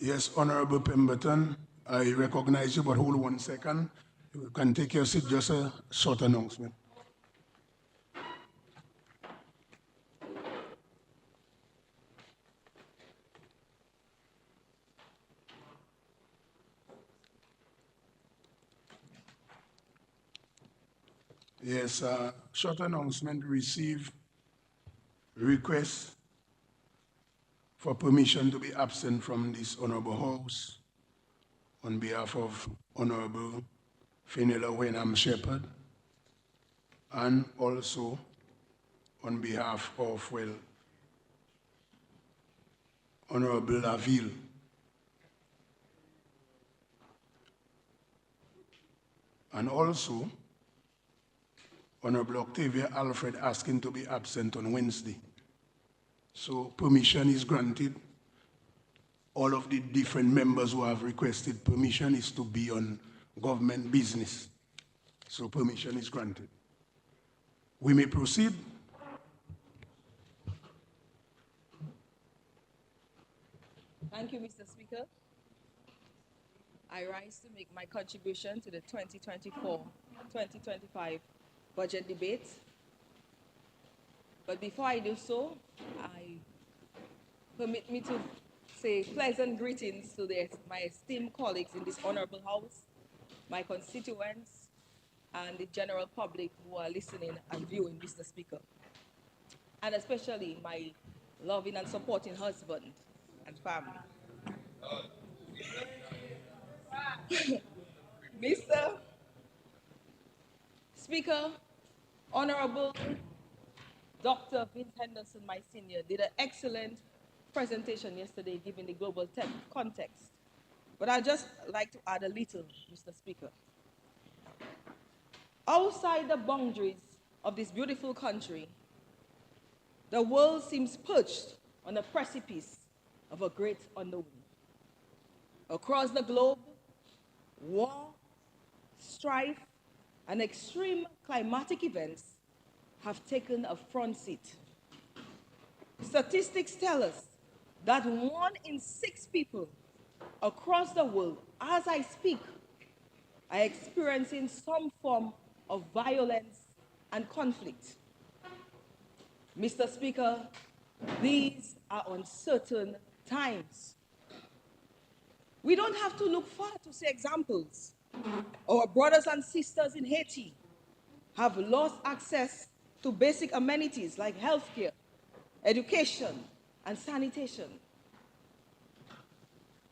Yes, Honorable Pemberton, I recognize you, but hold 1 second. You can take your seat, just a short announcement. Yes, short announcement. Receive request for permission to be absent from this Honorable House on behalf of Honorable Fenella Wenham Shepherd and also on behalf of, well, Honorable Laville. And also, Honorable Octavia Alfred asking to be absent on Wednesday. So permission is granted. All of the different members who have requested permission is to be on government business. So permission is granted. We may proceed. Thank you, Mr. Speaker. I rise to make my contribution to the 2024-2025 budget debate. But before I do so, permit me to say pleasant greetings to my esteemed colleagues in this honorable house, my constituents, and the general public who are listening and viewing, Mr. Speaker. And especially my loving and supporting husband and family. Mr. Speaker, Honorable Dr. Vince Henderson, my senior, did an excellent presentation yesterday given the global tech context. But I'd just like to add a little, Mr. Speaker. Outside the boundaries of this beautiful country, the world seems perched on the precipice of a great unknown. Across the globe, war, strife, and extreme climatic events have taken a front seat. Statistics tell us that 1 in 6 people across the world, as I speak, are experiencing some form of violence and conflict. Mr. Speaker, these are uncertain times. We don't have to look far to see examples. Our brothers and sisters in Haiti have lost access to basic amenities like healthcare, education, and sanitation,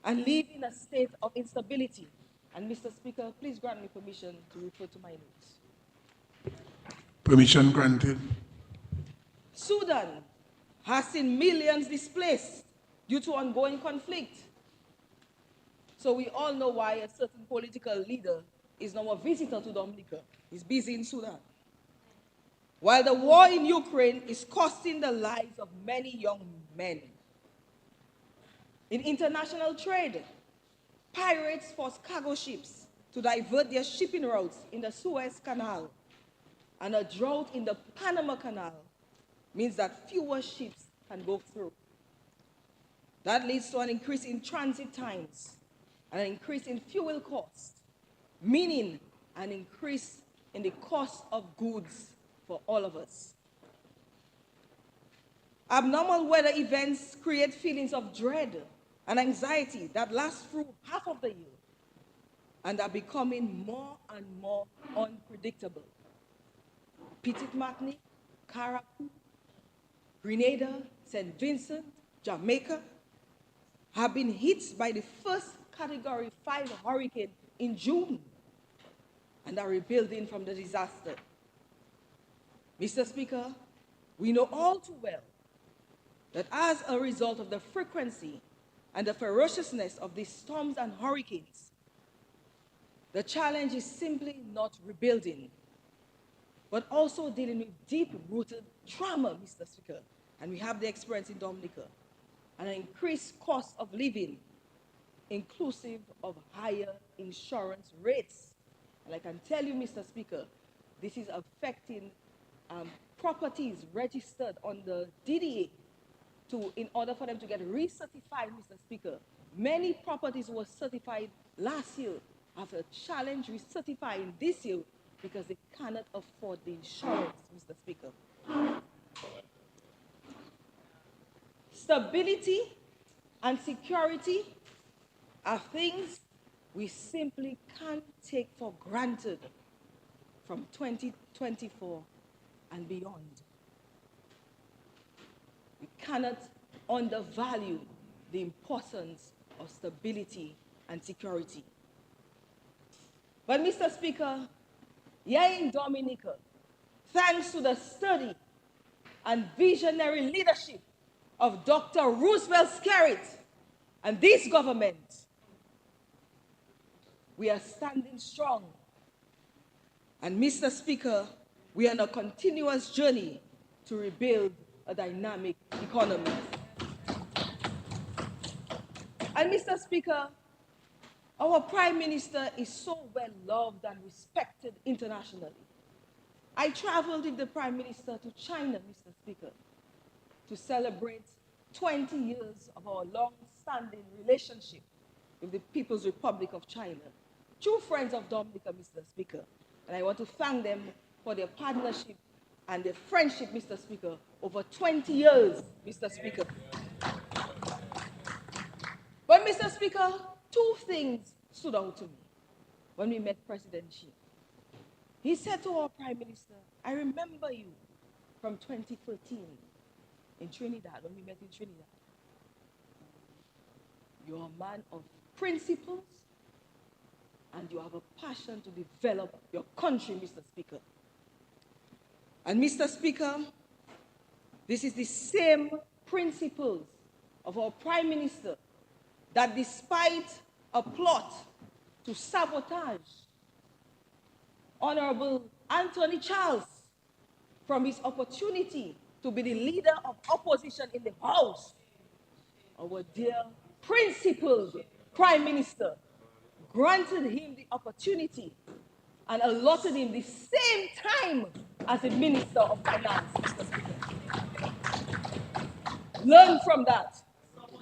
and live in a state of instability. And Mr. Speaker, please grant me permission to refer to my notes. Permission granted. Sudan has seen millions displaced due to ongoing conflict. So we all know why a certain political leader is now a visitor to Dominica. He's busy in Sudan. While the war in Ukraine is costing the lives of many young men. In international trade, pirates force cargo ships to divert their shipping routes in the Suez Canal, and a drought in the Panama Canal means that fewer ships can go through. That leads to an increase in transit times, and an increase in fuel costs, meaning an increase in the cost of goods for all of us. Abnormal weather events create feelings of dread and anxiety that last through half of the year and are becoming more and more unpredictable. Petite Martinique, Caracou, Grenada, St. Vincent, Jamaica have been hit by the first Category 5 hurricane in June and are rebuilding from the disaster. Mr. Speaker, we know all too well that as a result of the frequency and the ferociousness of these storms and hurricanes, the challenge is simply not rebuilding, but also dealing with deep-rooted trauma, Mr. Speaker, and we have the experience in Dominica, and an increased cost of living, inclusive of higher insurance rates. And I can tell you, Mr. Speaker, this is affecting properties registered on the DDA in order for them to get recertified, Mr. Speaker, Many properties were certified last year have a challenge recertifying this year because they cannot afford the insurance, Mr. Speaker. Stability and security are things we simply can't take for granted from 2024 and beyond. We cannot undervalue the importance of stability and security. But Mr. Speaker, here in Dominica, thanks to the study and visionary leadership of Dr. Roosevelt Skerrit and this government, we are standing strong. And Mr. Speaker, we are on a continuous journey to rebuild a dynamic economy. And Mr. Speaker, our Prime Minister is so well loved and respected internationally. I traveled with the Prime Minister to China, Mr. Speaker, to celebrate 20 years of our long-standing relationship with the People's Republic of China. True friends of Dominica, Mr. Speaker. And I want to thank them for their partnership and their friendship, Mr. Speaker, over 20 years, Mr. Speaker. But, Mr. Speaker, two things stood out to me when we met President Xi. He said to our Prime Minister, I remember you from 2013 in Trinidad, when we met in Trinidad. You're a man of principles, and you have a passion to develop your country, Mr. Speaker. And Mr. Speaker, this is the same principles of our Prime Minister that despite a plot to sabotage Honorable Anthony Charles from his opportunity to be the leader of opposition in the House, our dear principled Prime Minister granted him the opportunity and allotted him the same time as the Minister of Finance, Mr. Speaker. Learn from that.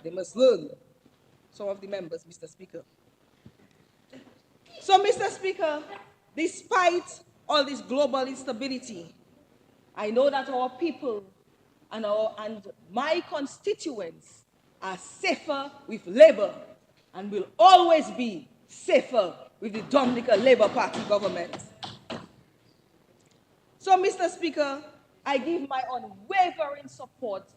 They must learn, some of the members, Mr. Speaker. So, Mr. Speaker, despite all this global instability, I know that our people and my constituents are safer with Labour and will always be safer with the Dominica Labour Party government. So, Mr. Speaker, I give my unwavering support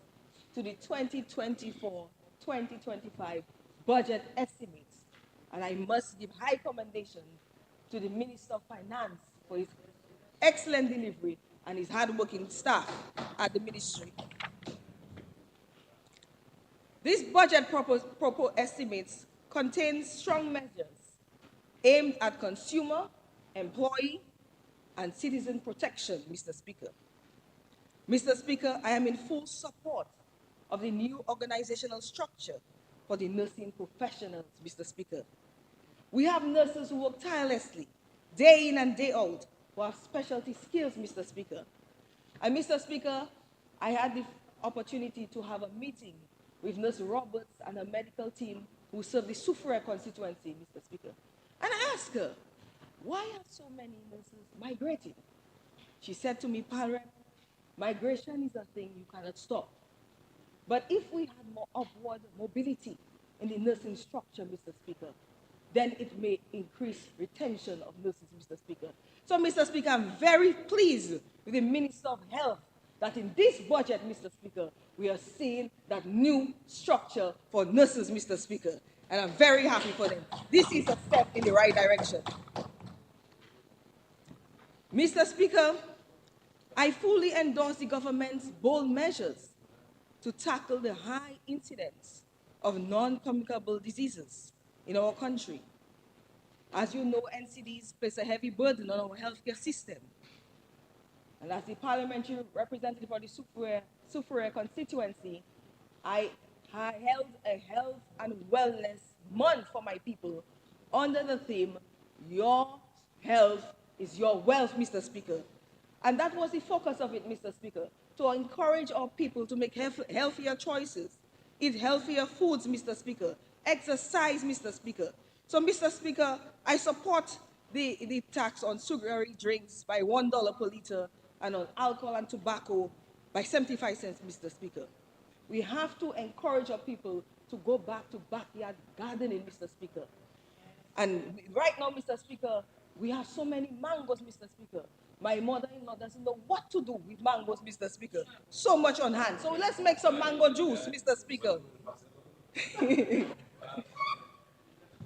to the 2024-2025 budget estimates, and I must give high commendation to the Minister of Finance for his excellent delivery and his hard-working staff at the ministry. This budget proposed estimates contain strong measures aimed at consumer, employee, and citizen protection, Mr. Speaker. Mr. Speaker, I am in full support of the new organizational structure for the nursing professionals, Mr. Speaker. We have nurses who work tirelessly, day in and day out, who have specialty skills, Mr. Speaker. And Mr. Speaker, I had the opportunity to have a meeting with Nurse Roberts and her medical team who serve the Soufriere constituency, Mr. Speaker. And I asked her, why are so many nurses migrating? She said to me, Parent, migration is a thing you cannot stop. But if we had more upward mobility in the nursing structure, Mr. Speaker, then it may increase retention of nurses, Mr. Speaker. So, Mr. Speaker, I'm very pleased with the Minister of Health that in this budget, Mr. Speaker, we are seeing that new structure for nurses, Mr. Speaker, and I'm very happy for them. This is a step in the right direction. Mr. Speaker, I fully endorse the government's bold measures to tackle the high incidence of non-communicable diseases in our country. As you know, NCDs place a heavy burden on our healthcare system. And as the parliamentary representative for the Soufriere constituency, I held a health and wellness month for my people under the theme, Your Health is Your Wealth, Mr. Speaker. And that was the focus of it, Mr. Speaker, to encourage our people to make healthier choices, eat healthier foods, Mr. Speaker, exercise, Mr. Speaker. So, Mr. Speaker, I support the tax on sugary drinks by $1 per liter and on alcohol and tobacco by 75 cents, Mr. Speaker. We have to encourage our people to go back to backyard gardening, Mr. Speaker. And right now, Mr. Speaker, we have so many mangoes, Mr. Speaker. My mother-in-law doesn't know what to do with mangoes, Mr. Speaker. So much on hand. So let's make some mango juice, Mr. Speaker.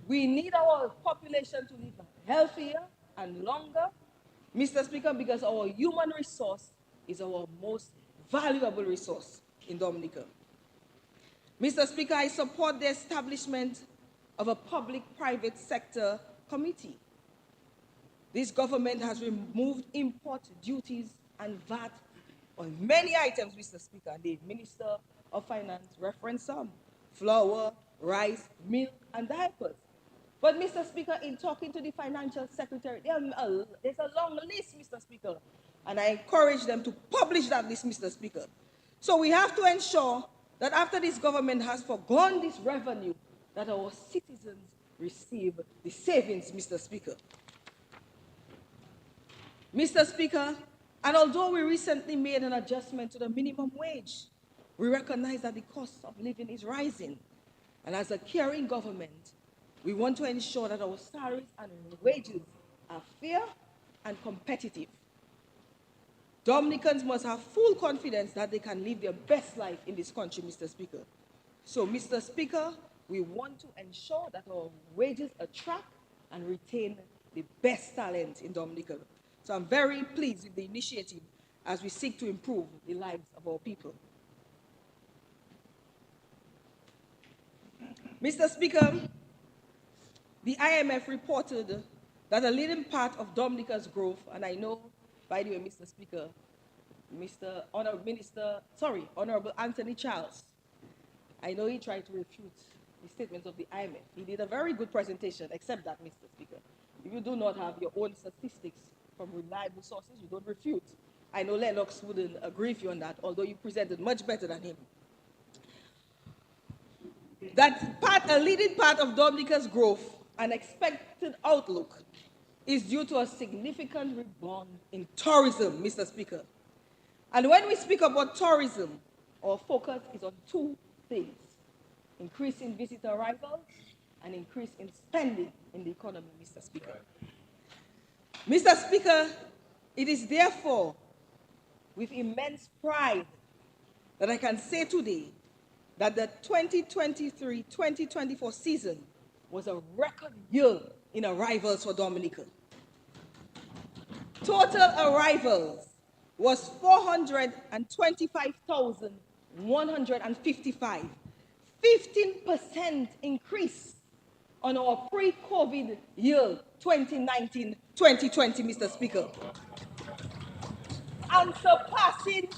We need our population to live healthier and longer, Mr. Speaker, because our human resource is our most valuable resource in Dominica. Mr. Speaker, I support the establishment of a public-private sector committee. This government has removed import duties and VAT on many items, Mr. Speaker. The Minister of Finance referenced some: flour, rice, milk, and diapers. But, Mr. Speaker, in talking to the Financial Secretary, there's a long list, Mr. Speaker, and I encourage them to publish that list, Mr. Speaker. So we have to ensure that after this government has forgone this revenue, that our citizens receive the savings, Mr. Speaker. Mr. Speaker, and although we recently made an adjustment to the minimum wage, we recognize that the cost of living is rising. And as a caring government, we want to ensure that our salaries and wages are fair and competitive. Dominicans must have full confidence that they can live their best life in this country, Mr. Speaker. So, Mr. Speaker, we want to ensure that our wages attract and retain the best talent in Dominica. So I'm very pleased with the initiative as we seek to improve the lives of our people. Mr. Speaker, the IMF reported that a leading part of Dominica's growth, and I know, by the way, Mr. Speaker, Honorable Anthony Charles, I know he tried to refute the statements of the IMF. He did a very good presentation, except that, Mr. Speaker. If you do not have your own statistics from reliable sources, you don't refute. I know Lennox wouldn't agree with you on that, although you presented much better than him. A leading part of Dominica's growth and expected outlook is due to a significant rebound in tourism, Mr. Speaker. And when we speak about tourism, our focus is on two things: increase in visitor arrivals and increase in spending in the economy, Mr. Speaker. Mr. Speaker, it is therefore with immense pride that I can say today that the 2023-2024 season was a record year in arrivals for Dominica. Total arrivals was 425,155, 15% increase on our pre-COVID year 2019-2020, Mr. Speaker, and surpassing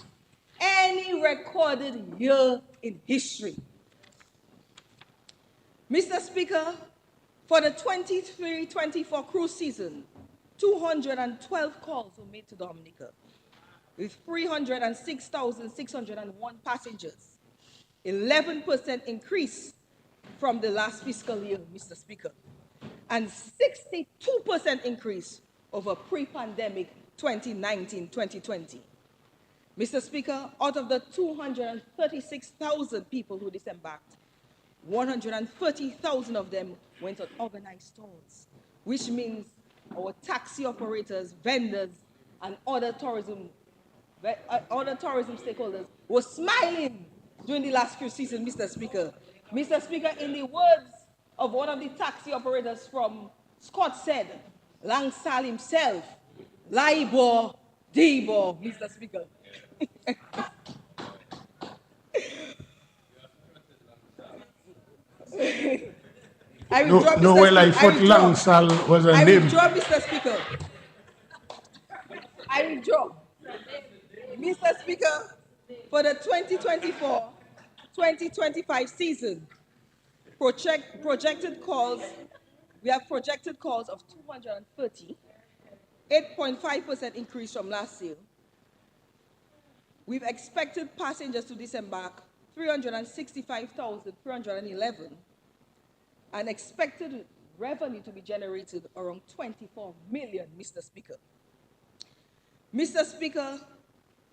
any recorded year in history. Mr. Speaker, for the 23-24 cruise season, 212 calls were made to Dominica, with 306,601 passengers, 11% increase from the last fiscal year, Mr. Speaker, and 62% increase over pre-pandemic 2019-2020. Mr. Speaker, out of the 236,000 people who disembarked, 130,000 of them went on organized tours, which means our taxi operators, vendors, and other tourism stakeholders were smiling during the last cruise season, Mr. Speaker. Mr. Speaker, in the words of one of the taxi operators from Scott said, Langsal himself, Laibor, Dibor, Mr. Speaker. I thought Langsal was a name. I withdraw, Mr. Speaker. I withdraw. Mr. Speaker, for the 2024-2025 season, projected calls, we have projected calls of 230, 8.5% increase from last year. We've expected passengers to disembark 365,311, and expected revenue to be generated around 24 million, Mr. Speaker. Mr. Speaker,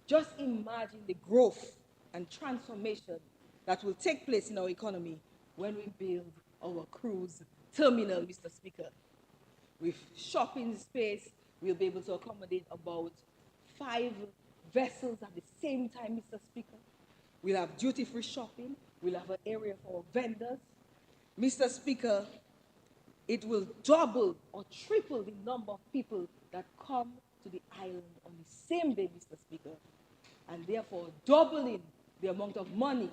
just imagine the growth and transformation that will take place in our economy when we build our cruise terminal, Mr. Speaker. With shopping space, we'll be able to accommodate about 5 vessels at the same time, Mr. Speaker. We'll have duty-free shopping. We'll have an area for vendors. Mr. Speaker, it will double or triple the number of people that come to the island on the same day, Mr. Speaker, and therefore doubling the amount of money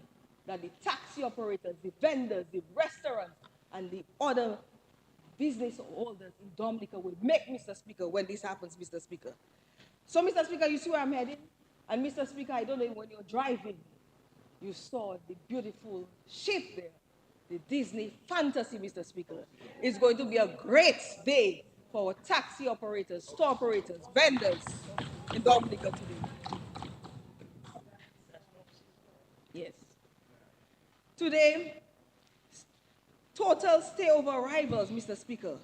that the taxi operators, the vendors, the restaurants, and the other business holders in Dominica will make, Mr. Speaker, when this happens, Mr. Speaker. So, Mr. Speaker, you see where I'm heading? And, Mr. Speaker, I don't know when you're driving, you saw the beautiful ship there, the Disney Fantasy, Mr. Speaker. It's going to be a great day for our taxi operators, store operators, vendors in Dominica today. Yes. Today, total stayover arrivals, Mr. Speaker,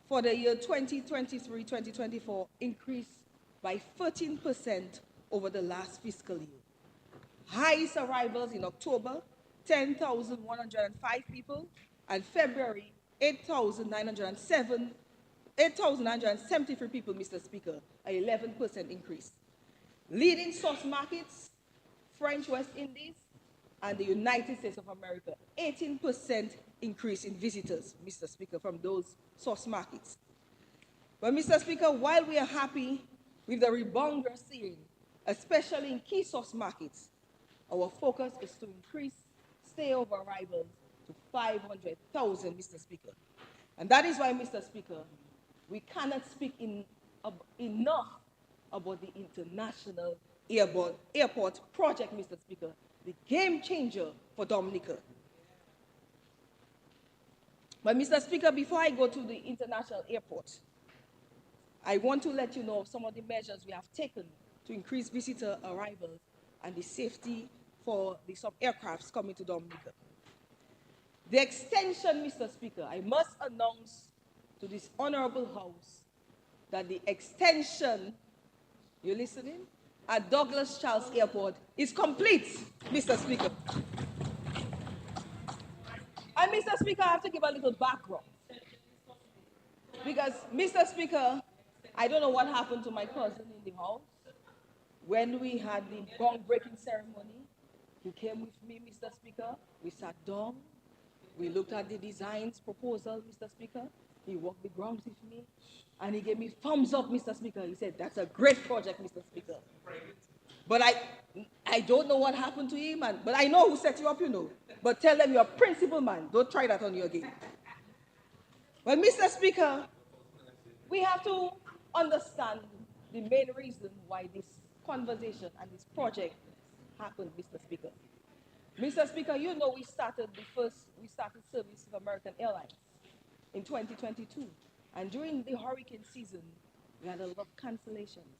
for the year 2023-2024 increased by 13% over the last fiscal year. Highest arrivals in October, 10,105 people, and February, 8,973 people, Mr. Speaker, an 11% increase. Leading source markets, French West Indies, and the United States of America, 18% increase in visitors, Mr. Speaker, from those source markets. But, Mr. Speaker, while we are happy with the rebound we're seeing, especially in key source markets, our focus is to increase stayover arrivals to 500,000, Mr. Speaker. And that is why, Mr. Speaker, we cannot speak enough about the International Airport project, Mr. Speaker, the game changer for Dominica. But, Mr. Speaker, before I go to the international airport, I want to let you know of some of the measures we have taken to increase visitor arrivals and the safety for the sub-aircrafts coming to Dominica. The extension, Mr. Speaker, I must announce to this honorable House that the extension, you listening, at Douglas Charles Airport is complete, Mr. Speaker. And, Mr. Speaker, I have to give a little background. Because, Mr. Speaker, I don't know what happened to my cousin in the house. When we had the groundbreaking ceremony, he came with me, Mr. Speaker. We sat down. We looked at the designs proposal, Mr. Speaker. He walked the grounds with me. And he gave me thumbs up, Mr. Speaker. He said, that's a great project, Mr. Speaker. But I don't know what happened to him, but I know who set you up, you know. But tell them you're a principal man. Don't try that on you again. Well, Mr. Speaker, we have to understand the main reason why this conversation and this project happened, Mr. Speaker. Mr. Speaker, you know we started service with American Airlines in 2022. And during the hurricane season, we had a lot of cancellations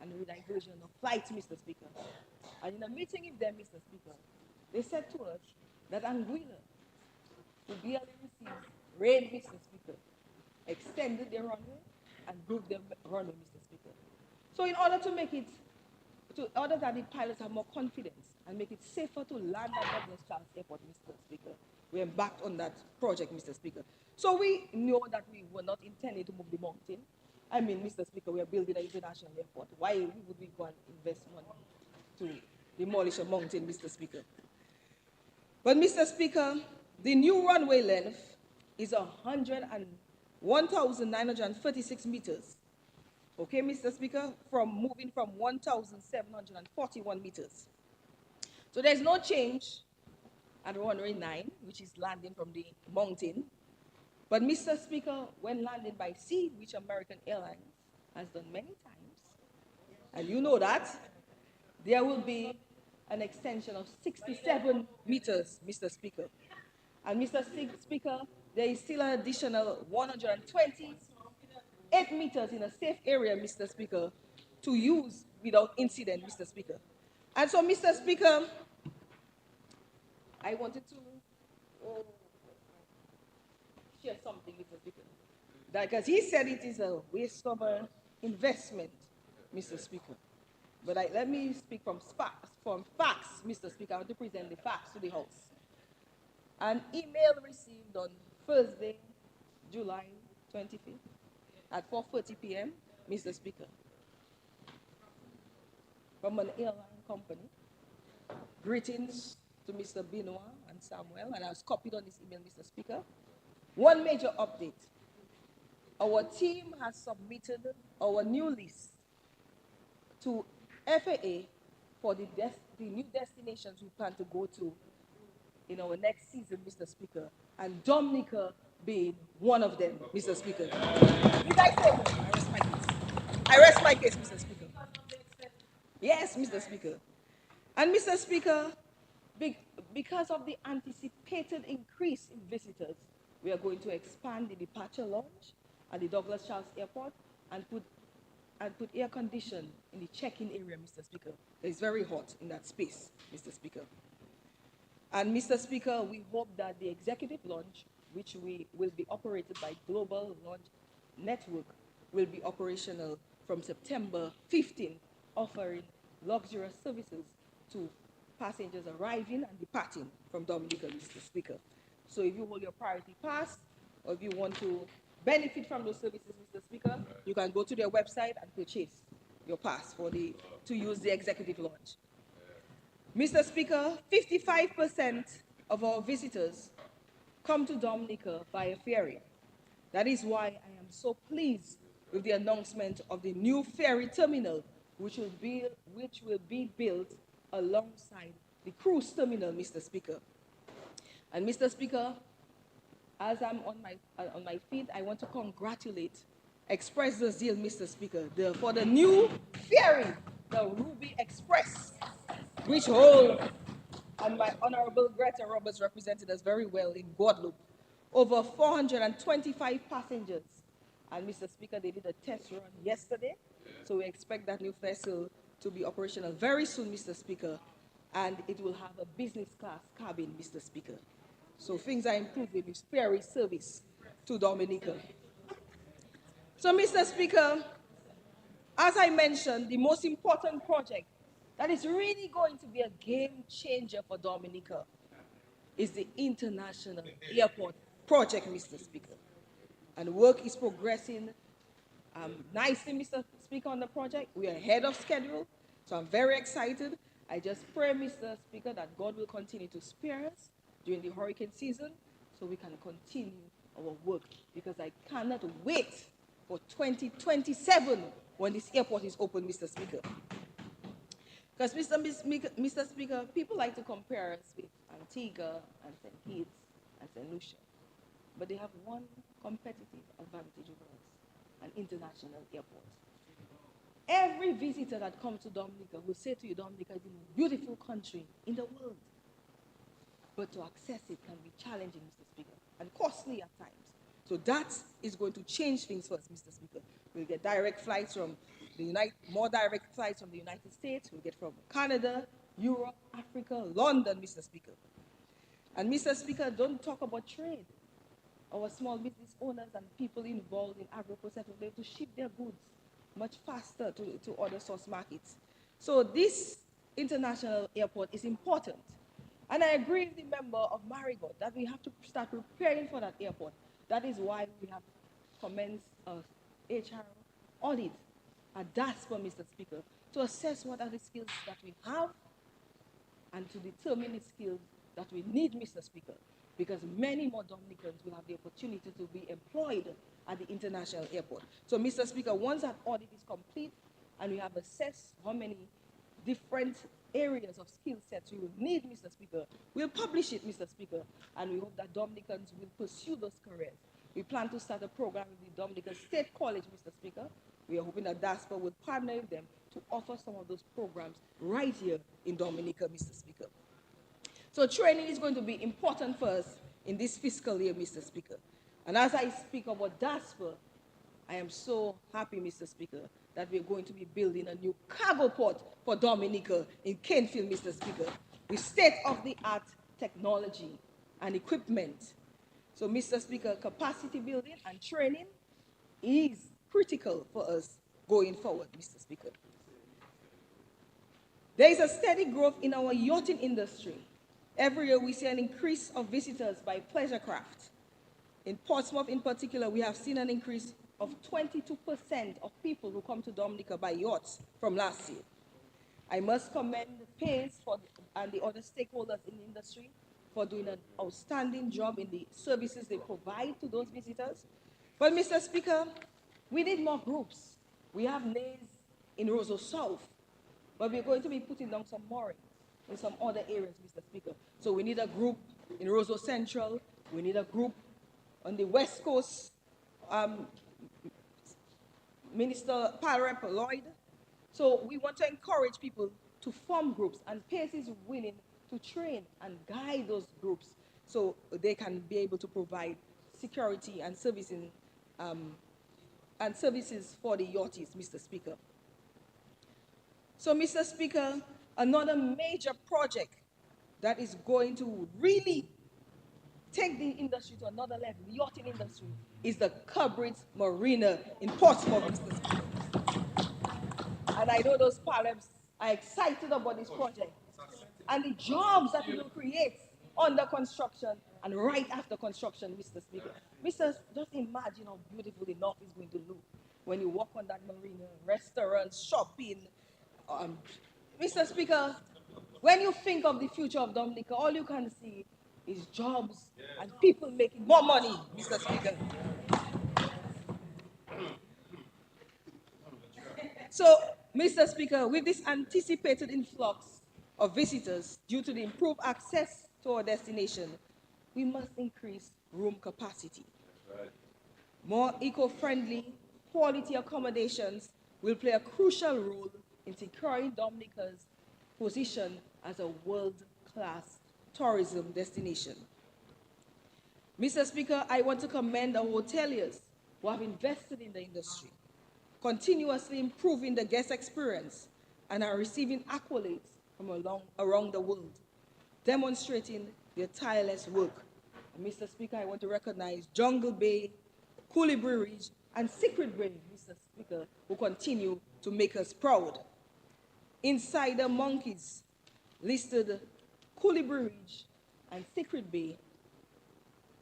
and rediversion of flights, Mr. Speaker. And in a meeting with them, Mr. Speaker, they said to us that Anguilla, who barely received rain, Mr. Speaker, extended their runway and moved their runway, Mr. Speaker. So in order that the pilots have more confidence and make it safer to land at Douglas Charles Airport, Mr. Speaker, we embarked on that project, Mr. Speaker. So we know that we were not intending to move the mountain. I mean, Mr. Speaker, we are building an international airport. Why would we go and invest money to demolish a mountain, Mr. Speaker? But, Mr. Speaker, the new runway length is 1,936 meters. Okay, Mr. Speaker, moving from 1,741 meters. So there's no change at runway 9, which is landing from the mountain. But, Mr. Speaker, when landing by sea, which American Airlines has done many times, and you know that, there will be an extension of 67 meters, Mr. Speaker. And, Mr. Speaker, there is still an additional 128 meters in a safe area, Mr. Speaker, to use without incident, Mr. Speaker. And so, Mr. Speaker, I wanted to... share something, Mr. Speaker. Because he said it is a waste of an investment, Mr. Speaker. But let me speak from facts, Mr. Speaker. I want to present the facts to the House. An email received on Thursday, July 25th at 4:30 p.m., Mr. Speaker, from an airline company. Greetings to Mr. Benoit and Samuel, and I was copied on this email, Mr. Speaker. One major update. Our team has submitted our new list to FAA for the new destinations we plan to go to in our next season, Mr. Speaker, and Dominica being one of them, Mr. Speaker. Did I say that? I rest my case. I rest my case, Mr. Speaker. Yes, Mr. Speaker. And Mr. Speaker, because of the anticipated increase in visitors, we are going to expand the departure lounge at the Douglas Charles Airport and put air condition in the check-in area, Mr. Speaker. It's very hot in that space, Mr. Speaker. And Mr. Speaker, we hope that the executive lounge, which will be operated by Global Lounge Network, will be operational from September 15, offering luxurious services to passengers arriving and departing from Dominica, Mr. Speaker. So if you hold your priority pass, or if you want to benefit from those services, Mr. Speaker, you can go to their website and purchase your pass to use the executive lounge. Mr. Speaker, 55% of our visitors come to Dominica via ferry. That is why I am so pleased with the announcement of the new ferry terminal, which will be built alongside the cruise terminal, Mr. Speaker. And Mr. Speaker, as I'm on my feet, I want to express the zeal, Mr. Speaker, for the new ferry, the Ruby Express, which hold, and my Honorable Greta Roberts represented us very well in Guadeloupe, over 425 passengers. And Mr. Speaker, they did a test run yesterday, so we expect that new vessel to be operational very soon, Mr. Speaker, and it will have a business class cabin, Mr. Speaker. So things are improving with ferry service to Dominica. So, Mr. Speaker, as I mentioned, the most important project that is really going to be a game changer for Dominica is the International Airport project, Mr. Speaker. And work is progressing nicely, Mr. Speaker, on the project. We are ahead of schedule, so I'm very excited. I just pray, Mr. Speaker, that God will continue to spare us during the hurricane season so we can continue our work, because I cannot wait for 2027 when this airport is open, Mr. Speaker. Because, Mr. Speaker, people like to compare us with Antigua and St. Kitts and St. Lucia, but they have one competitive advantage over us: an international airport. Every visitor that comes to Dominica will say to you, Dominica is the most beautiful country in the world. But to access it can be challenging, Mr. Speaker, and costly at times. So that is going to change things for us, Mr. Speaker. We'll get direct flights from more direct flights from the United States. We'll get from Canada, Europe, Africa, London, Mr. Speaker. And Mr. Speaker, don't talk about trade. Our small business owners and people involved in agro-processing will be able to ship their goods much faster to other source markets. So this international airport is important. And I agree with the member of Marigot that we have to start preparing for that airport. That is why we have commenced a HR audit, a DASPER, Mr. Speaker, to assess what are the skills that we have and to determine the skills that we need, Mr. Speaker, because many more Dominicans will have the opportunity to be employed at the international airport. So, Mr. Speaker, once that audit is complete and we have assessed how many different areas of skill sets we will need, Mr. Speaker, we'll publish it, Mr. Speaker, and we hope that Dominicans will pursue those careers. We plan to start a program with the Dominica State College, Mr. Speaker. We are hoping that DASPER will partner with them to offer some of those programs right here in Dominica, Mr. Speaker. So training is going to be important for us in this fiscal year, Mr. Speaker. And as I speak about DASPER, I am so happy, Mr. Speaker, that we're going to be building a new cargo port for Dominica in Canefield, Mr. Speaker, with state-of-the-art technology and equipment. So, Mr. Speaker, capacity building and training is critical for us going forward, Mr. Speaker. There is a steady growth in our yachting industry. Every year we see an increase of visitors by pleasure craft. In Portsmouth in particular, we have seen an increase of 22% of people who come to Dominica by yachts from last year. I must commend the PACE and the other stakeholders in the industry for doing an outstanding job in the services they provide to those visitors. But Mr. Speaker, we need more groups. We have nays in Roseau South, but we're going to be putting down some moorings in some other areas, Mr. Speaker. So we need a group in Roseau Central. We need a group on the West Coast, Minister Palrep Lloyd. So we want to encourage people to form groups, and PACE is willing to train and guide those groups so they can be able to provide security and services for the yachties, Mr. Speaker. So, Mr. Speaker, another major project that is going to really take the industry to another level, the yachting industry, is the Cubridge Marina in Portsmouth, Mr. Speaker. And I know those parents are excited about this project and the jobs that it will create under construction and right after construction, Mr. Speaker. Just imagine how beautiful the north is going to look when you walk on that marina, restaurants, shopping. Mr. Speaker, when you think of the future of Dominica, all you can see is jobs and people making more money, Mr. Speaker. So, Mr. Speaker, with this anticipated influx of visitors due to the improved access to our destination, we must increase room capacity. Right. More eco-friendly, quality accommodations will play a crucial role in securing Dominica's position as a world-class tourism destination. Mr. Speaker, I want to commend our hoteliers who have invested in the industry, continuously improving the guest experience, and are receiving accolades from around the world, demonstrating their tireless work. And Mr. Speaker, I want to recognize Jungle Bay, Colibri Ridge, and Secret Bay, Mr. Speaker, who continue to make us proud. Insider Monkeys listed Colibri Ridge and Secret Bay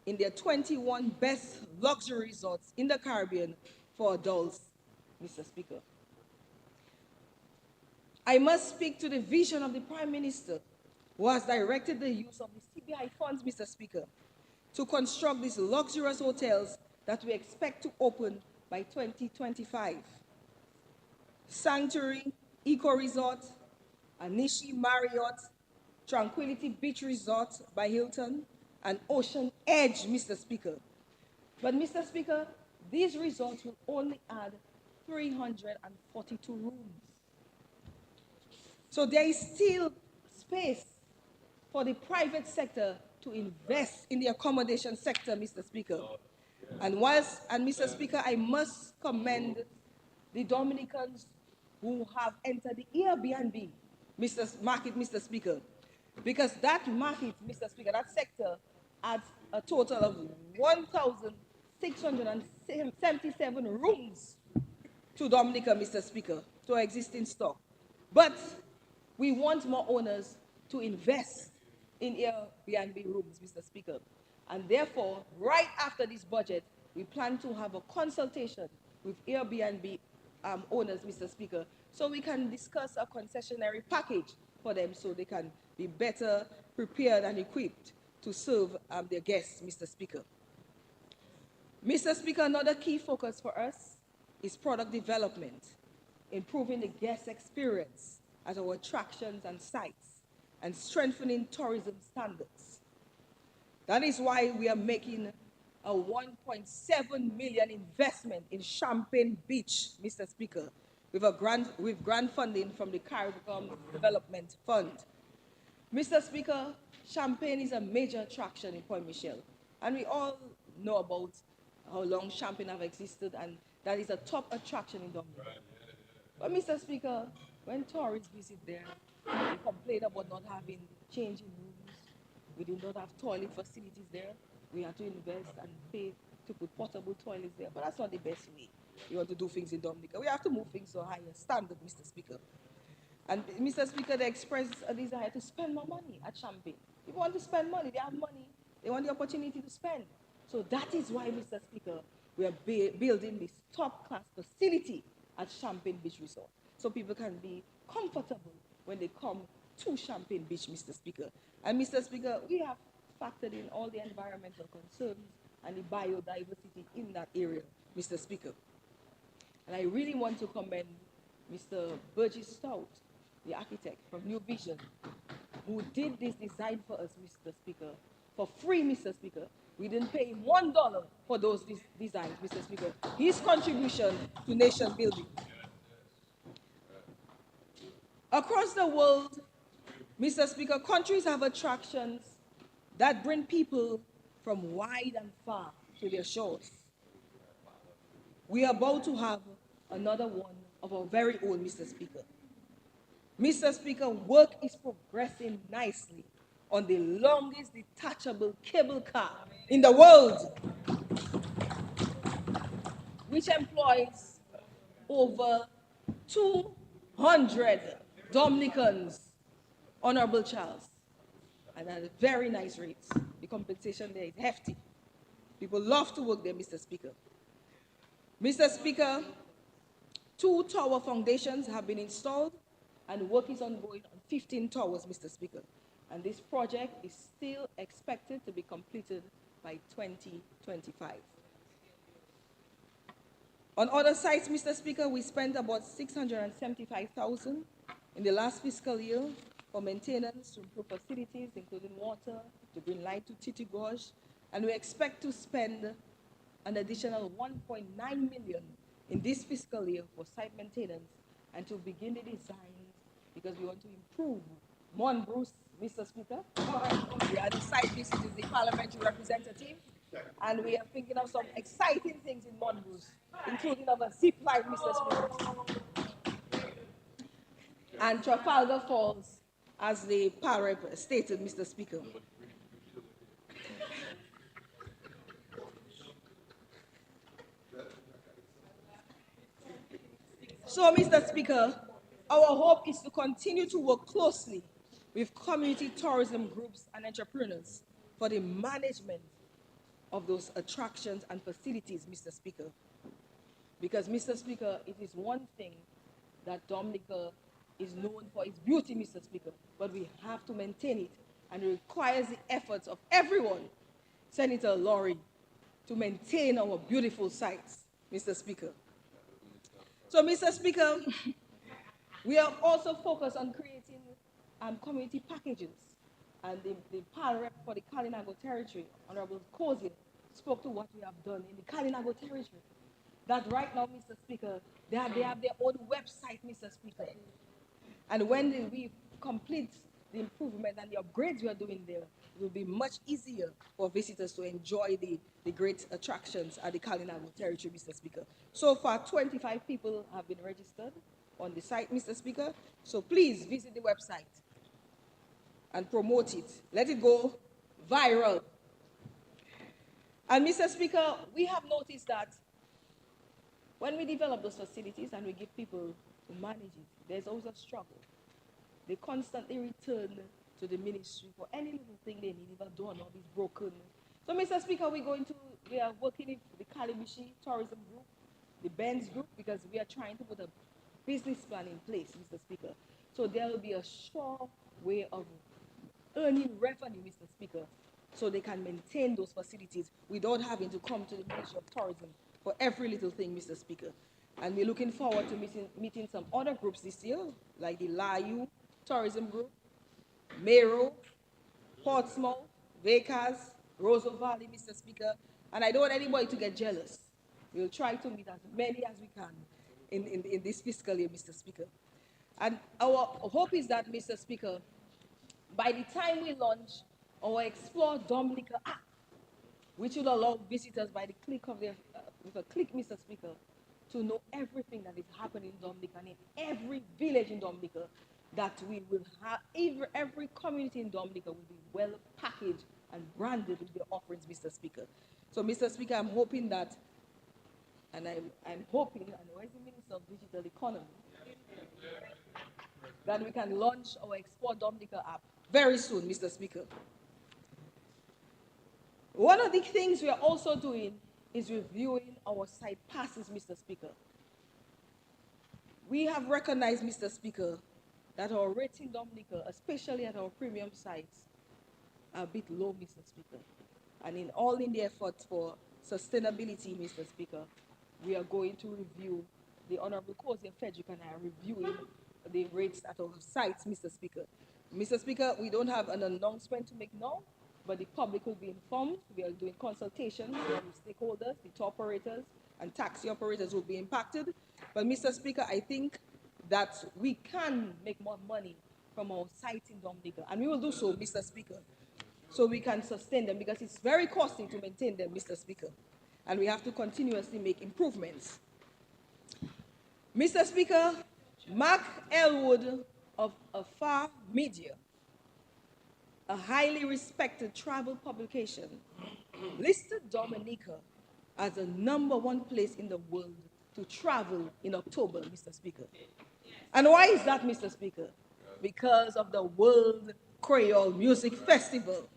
in their 21 best luxury resorts in the Caribbean for adults, Mr. Speaker. I must speak to the vision of the Prime Minister, who has directed the use of the CBI funds, Mr. Speaker, to construct these luxurious hotels that we expect to open by 2025. Sanctuary Eco Resort, Anishi Marriott, Tranquility Beach Resort by Hilton, and Ocean Edge, Mr. Speaker. But, Mr. Speaker, these resorts will only add 342 rooms. So there is still space for the private sector to invest in the accommodation sector, Mr. Speaker. And Mr. Speaker, I must commend the Dominicans who have entered the Airbnb market, Mr. Speaker. Because that market, Mr. Speaker, that sector adds a total of 1,677 rooms to Dominica, Mr. Speaker, to our existing stock. But we want more owners to invest in Airbnb rooms, Mr. Speaker. And therefore, right after this budget, we plan to have a consultation with Airbnb owners, Mr. Speaker, so we can discuss a concessionary package for them so they can be better prepared and equipped to serve their guests, Mr. Speaker. Mr. Speaker, another key focus for us is product development, improving the guest experience at our attractions and sites, and strengthening tourism standards. That is why we are making a 1.7 million investment in Champagne Beach, Mr. Speaker, with grant funding from the Caribbean Development Fund. Mr. Speaker, Champagne is a major attraction in Point Michel, and we all know about how long Champagne have existed, and that is a top attraction in Dominica. But Mr. Speaker, when tourists visit there, they complain about not having changing rooms. We do not have toilet facilities there. we have to invest and pay to put portable toilets there, but that's not the best way. You want to do things in Dominica. We have to move things to a higher standard, Mr. Speaker. And Mr. Speaker, they expressed a desire to spend more money at Champagne. People want to spend money, they have money, they want the opportunity to spend. So that is why, Mr. Speaker, we are building this top-class facility at Champagne Beach Resort, so people can be comfortable when they come to Champagne Beach, Mr. Speaker. And Mr. Speaker, we have factored in all the environmental concerns and the biodiversity in that area, Mr. Speaker. And I really want to commend Mr. Burgess Stout, the architect from New Vision, who did this design for us, Mr. Speaker, for free, Mr. Speaker. We didn't pay him $1 for those designs, Mr. Speaker. His contribution to nation building. Across the world, Mr. Speaker, countries have attractions that bring people from wide and far to their shores. We are about to have another one of our very own, Mr. Speaker. Mr. Speaker, work is progressing nicely on the longest detachable cable car in the world, which employs over 200 Dominicans, Honorable Charles, and at a very nice rate. The compensation there is hefty. People love to work there, Mr. Speaker. Mr. Speaker, 2 tower foundations have been installed and work is ongoing on 15 towers, Mr. Speaker. And this project is still expected to be completed by 2025. On other sites, Mr. Speaker, we spent about $675,000 in the last fiscal year for maintenance to improve facilities, including water, to bring light to Titi Gorge, and we expect to spend an additional $1.9 million in this fiscal year for site maintenance and to begin the designs because we want to improve Monbruce, Mr. Speaker. We are the site visiting the parliamentary representative, and we are thinking of some exciting things in Monbruce, including of a zip line, Mr. Speaker. And Trafalgar Falls, as the parrep stated, Mr. Speaker. So, Mr. Speaker, our hope is to continue to work closely with community tourism groups and entrepreneurs for the management of those attractions and facilities, Mr. Speaker. Because, Mr. Speaker, it is one thing that Dominica is known for its beauty, Mr. Speaker, but we have to maintain it, and it requires the efforts of everyone, Senator Laurie, to maintain our beautiful sites, Mr. Speaker. So, Mr. Speaker, we are also focused on creating community packages, and the parrep for the Kalinago territory, Honorable Cozier, spoke to what we have done in the Kalinago territory. That right now, Mr. Speaker, they have their own website, Mr. Speaker. And when we complete the improvement and the upgrades we are doing there, it will be much easier for visitors to enjoy the great attractions at the Kalinago territory, Mr. Speaker. So far, 25 people have been registered on the site, Mr. Speaker. So please visit the website and promote it. Let it go viral. And Mr. Speaker, we have noticed that when we develop those facilities and we give people to manage it, there's always a struggle. They constantly return to the ministry for any little thing they need, if a doorknob is broken. So, Mr. Speaker, we are working with the Kalibishi Tourism Group, the Benz Group, because we are trying to put a business plan in place, Mr. Speaker. So there will be a sure way of earning revenue, Mr. Speaker, so they can maintain those facilities without having to come to the Ministry of Tourism for every little thing, Mr. Speaker. And we're looking forward to meeting some other groups this year, like the Layu Tourism Group, Mero, Portsmouth, Vekas, Roseau Valley, Mr. Speaker. And I don't want anybody to get jealous. We'll try to meet as many as we can in this fiscal year, Mr. Speaker. And our hope is that, Mr. Speaker, by the time we launch our Explore Dominica app, which will allow visitors by the click of their, with a click, Mr. Speaker, to know everything that is happening in Dominica and in every village in Dominica, that we will have, every community in Dominica will be well packaged and branded with their offerings, Mr. Speaker. So, Mr. Speaker, I'm hoping that, and I'm hoping, and where's the Minister of Digital Economy, that we can launch our Export Dominica app very soon, Mr. Speaker. One of the things we are also doing is reviewing our site passes, Mr. Speaker. We have recognized, Mr. Speaker, that our rating Dominica, especially at our premium sites, are a bit low, Mr. Speaker. And in the effort for sustainability, Mr. Speaker, we are going to review, the Honorable Cozier Frederick and I are reviewing the rates at our sites, Mr. Speaker. Mr. Speaker, we don't have an announcement to make now, but the public will be informed. We are doing consultations with stakeholders, the tour operators, and taxi operators will be impacted. But Mr. Speaker, I think that we can make more money from our sites in Dominica, and we will do so, Mr. Speaker, so we can sustain them, because it's very costly to maintain them, Mr. Speaker, and we have to continuously make improvements. Mr. Speaker, Mark Elwood of Afar Media, a highly respected travel publication, listed Dominica as the #1 place in the world to travel in October, Mr. Speaker. And why is that, Mr. Speaker? Because of the World Creole Music Festival.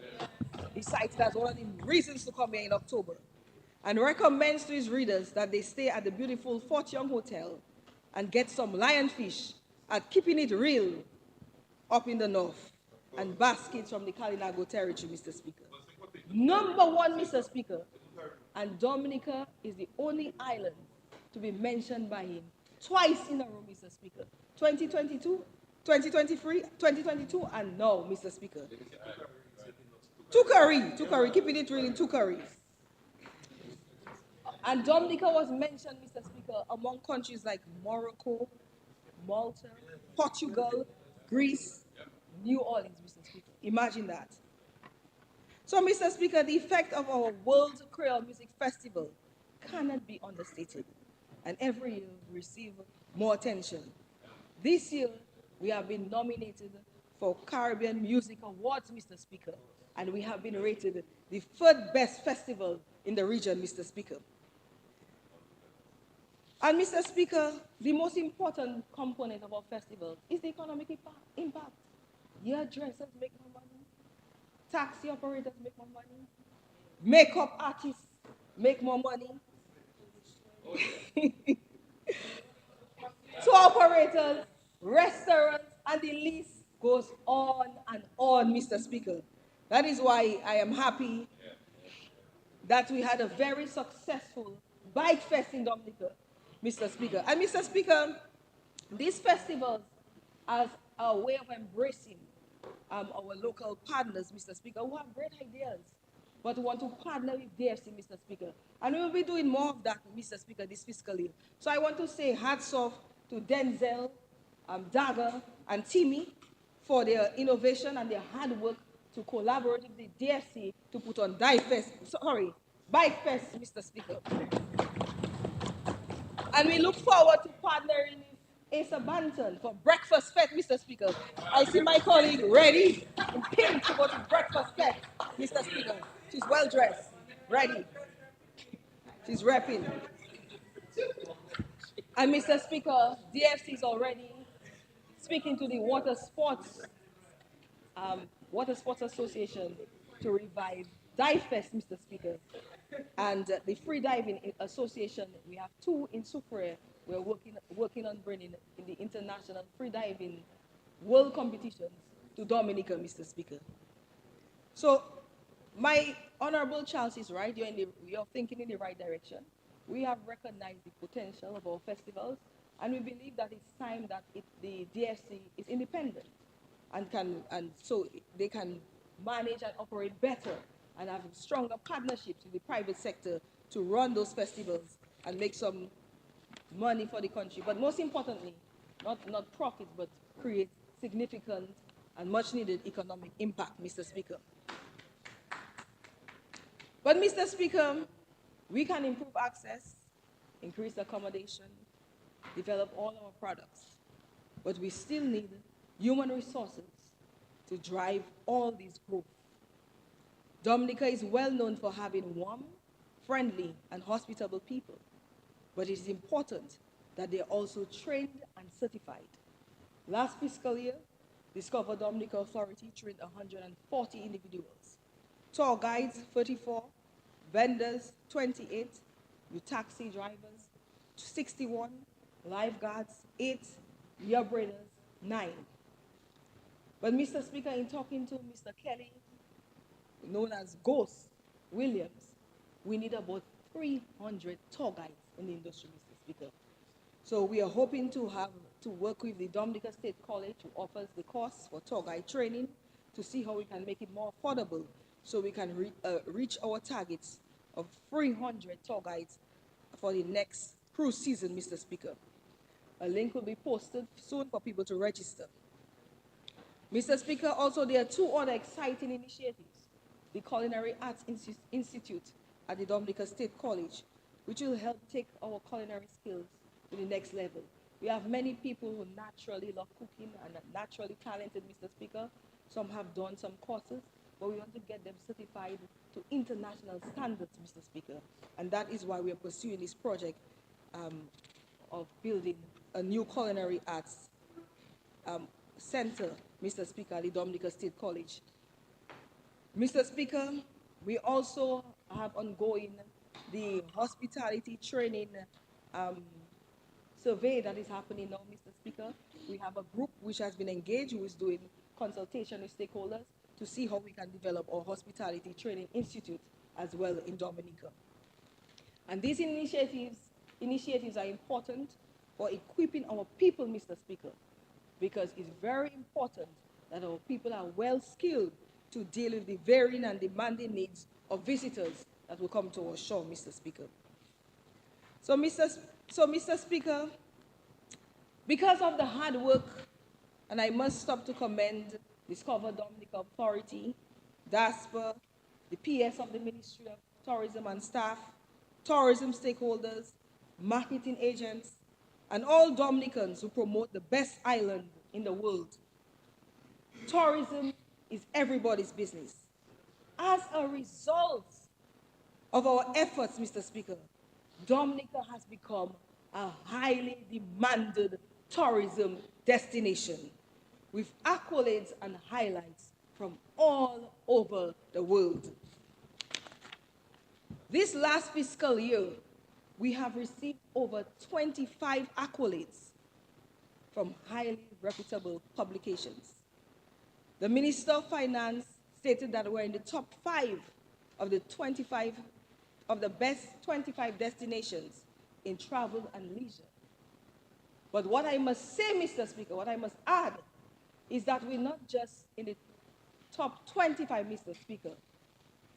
He cites that as one of the reasons to come here in October, and recommends to his readers that they stay at the beautiful Fort Young Hotel and get some lionfish at Keeping It Real up in the north, and baskets from the Kalinago territory, Mr. Speaker. #1, Mr. Speaker, and Dominica is the only island to be mentioned by him twice in a row, Mr. Speaker. 2022, 2023, 2022, and now, Mr. Speaker. Tukari, Keeping It Real in Tukari. And Dominica was mentioned, Mr. Speaker, among countries like Morocco, Malta, Portugal, Greece, New Orleans, Mr. Speaker. Imagine that. So, Mr. Speaker, the effect of our World Creole Music Festival cannot be understated, and every year we receive more attention. This year, we have been nominated for Caribbean Music Awards, Mr. Speaker, and we have been rated the 3rd best festival in the region, Mr. Speaker. And Mr. Speaker, the most important component of our festival is the economic impact. Hairdressers make more money, taxi operators make more money, makeup artists make more money, tour operators, restaurants, and the list goes on and on, Mr. Speaker. That is why I am happy that we had a very successful Bike Fest in Dominica, Mr. Speaker. And Mr. Speaker, these festivals as a way of embracing our local partners, Mr. Speaker, who have great ideas, but want to partner with DFC, Mr. Speaker. And we will be doing more of that, Mr. Speaker, this fiscal year. So I want to say hats off to Denzel, Dagger, and Timmy for their innovation and their hard work to collaborate with the DFC to put on Bike Fest, Mr. Speaker. And we look forward to partnering with Asa Banton for Breakfast Fest, Mr. Speaker. I see my colleague ready in pink to go to Breakfast Fest, Mr. Speaker. She's well dressed, ready. She's repping. And Mr. Speaker, DFC is already speaking to the Water Sports Association to revive Dive Fest, Mr. Speaker. And the Free Diving Association, we have 2 in Sufre. We're working on bringing in the international free diving world competitions to Dominica, Mr. Speaker. So my Honorable Charles is right. You're thinking in the right direction. We have recognized the potential of our festivals, and we believe that it's time that the DFC is independent and so they can manage and operate better and have stronger partnerships with the private sector to run those festivals and make some money for the country. But most importantly, not profit, but create significant and much needed economic impact, Mr. Speaker. But Mr. Speaker, we can improve access, increase accommodation, develop all our products, but we still need human resources to drive all these growth. Dominica is well known for having warm, friendly, and hospitable people, but it is important that they are also trained and certified. Last fiscal year, Discover Dominica Authority trained 140 individuals, tour guides 34, vendors 28, new taxi drivers 61, lifeguards 8, earbreeders 9. But Mr. Speaker, in talking to Mr. Kelly, known as Ghost Williams, we need about 300 tour guides in the industry, Mr. Speaker. So we are hoping to work with the Dominica State College, who offers the course for tour guide training, to see how we can make it more affordable so we can reach our targets of 300 tour guides for the next cruise season, Mr. Speaker. A link will be posted soon for people to register. Mr. Speaker, also there are two other exciting initiatives. The Culinary Arts Institute at the Dominica State College, which will help take our culinary skills to the next level. We have many people who naturally love cooking and are naturally talented, Mr. Speaker. Some have done some courses, but we want to get them certified to international standards, Mr. Speaker. And that is why we are pursuing this project of building a new culinary arts center, Mr. Speaker, at the Dominica State College. Mr. Speaker, we also have ongoing the hospitality training survey that is happening now, Mr. Speaker. We have a group which has been engaged, who is doing consultation with stakeholders to see how we can develop our hospitality training institute as well in Dominica. And these initiatives are important for equipping our people, Mr. Speaker, because it's very important that our people are well skilled to deal with the varying and demanding needs of visitors that will come to our shore, Mr. Speaker. So, Mr. Speaker, because of the hard work, and I must stop to commend Discover Dominica Authority, DASPA, the PS of the Ministry of Tourism and staff, tourism stakeholders, marketing agents, and all Dominicans who promote the best island in the world. Tourism is everybody's business. As a result of our efforts, Mr. Speaker, Dominica has become a highly demanded tourism destination with accolades and highlights from all over the world. This last fiscal year, we have received over 25 accolades from highly reputable publications. The Minister of Finance stated that we're in the top 5 of the best 25 destinations in travel and leisure. But what I must say, Mr. Speaker, what I must add, is that we're not just in the top 25, Mr. Speaker.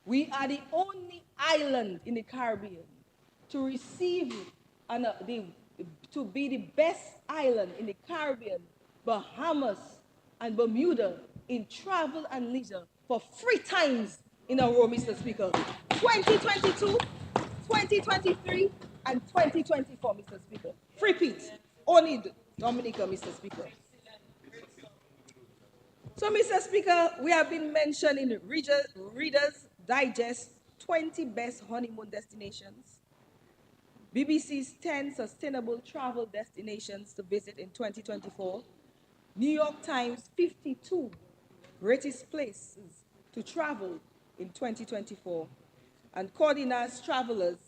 We are the only island in the Caribbean to receive to be the best island in the Caribbean, Bahamas, and Bermuda in travel and leisure for 3 times in a row, Mr. Speaker. 2022, 2023, and 2024, Mr. Speaker. Repeat, only Dominica, Mr. Speaker. So, Mr. Speaker, we have been mentioned in Reader's Digest 20 best honeymoon destinations, BBC's 10 sustainable travel destinations to visit in 2024, New York Times 52 greatest places to travel in 2024, and Cordina's Travelers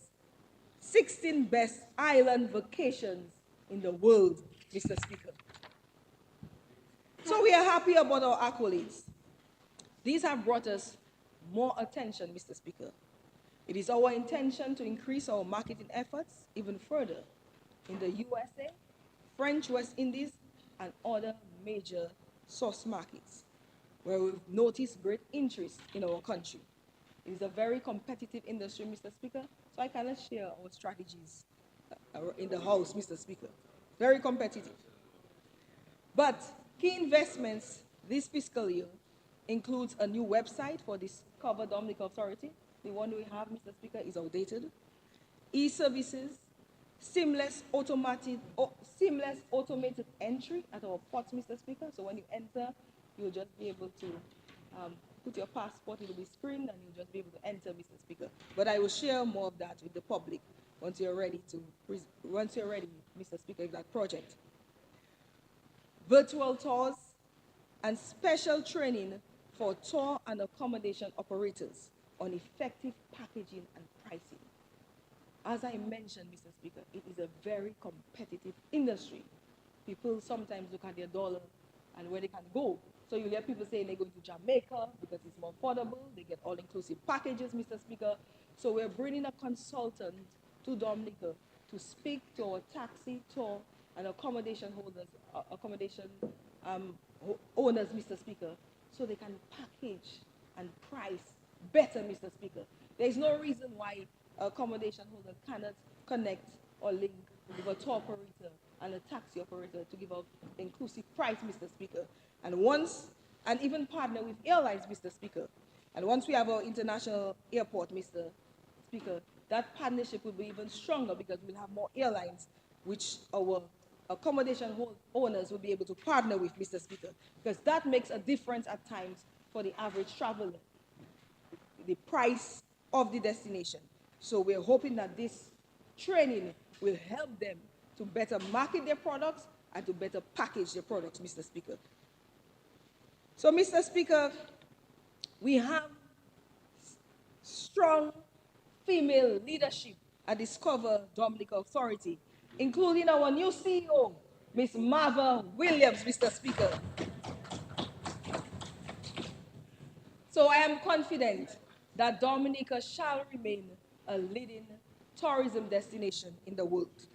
16 best island vacations in the world, Mr. Speaker. So we are happy about our accolades. These have brought us more attention, Mr. Speaker. It is our intention to increase our marketing efforts even further in the USA, French West Indies, and other major source markets, where we've noticed great interest in our country. It is a very competitive industry, Mr. Speaker, so I cannot share our strategies in the House, Mr. Speaker. Very competitive. But key investments this fiscal year includes a new website for Discover Dominica Authority. The one we have, Mr. Speaker, is outdated. E-services, seamless automated entry at our ports, Mr. Speaker. So when you enter, you'll just be able to put your passport, it will be screened, and you'll just be able to enter, Mr. Speaker. But I will share more of that with the public once you're ready, Mr. Speaker, with that project. Virtual tours and special training for tour and accommodation operators on effective packaging and pricing. As I mentioned, Mr. Speaker, it is a very competitive industry. People sometimes look at their dollar and where they can go. So you hear people saying they're going to Jamaica because it's more affordable. They get all-inclusive packages, Mr. Speaker. So we're bringing a consultant to Dominica to speak to our taxi, tour, and accommodation owners, Mr. Speaker, so they can package and price better, Mr. Speaker. There's no reason why accommodation holders cannot connect or link with a tour operator and a taxi operator to give an inclusive price, Mr. Speaker. And even partner with airlines, Mr. Speaker. And once we have our international airport, Mr. Speaker, that partnership will be even stronger because we'll have more airlines which our accommodation owners will be able to partner with, Mr. Speaker, because that makes a difference at times for the average traveler, the price of the destination. So we're hoping that this training will help them to better market their products and to better package their products, Mr. Speaker. So, Mr. Speaker, we have strong female leadership at Discover Dominica Authority, including our new CEO, Ms. Marva Williams, Mr. Speaker. So I am confident that Dominica shall remain a leading tourism destination in the world.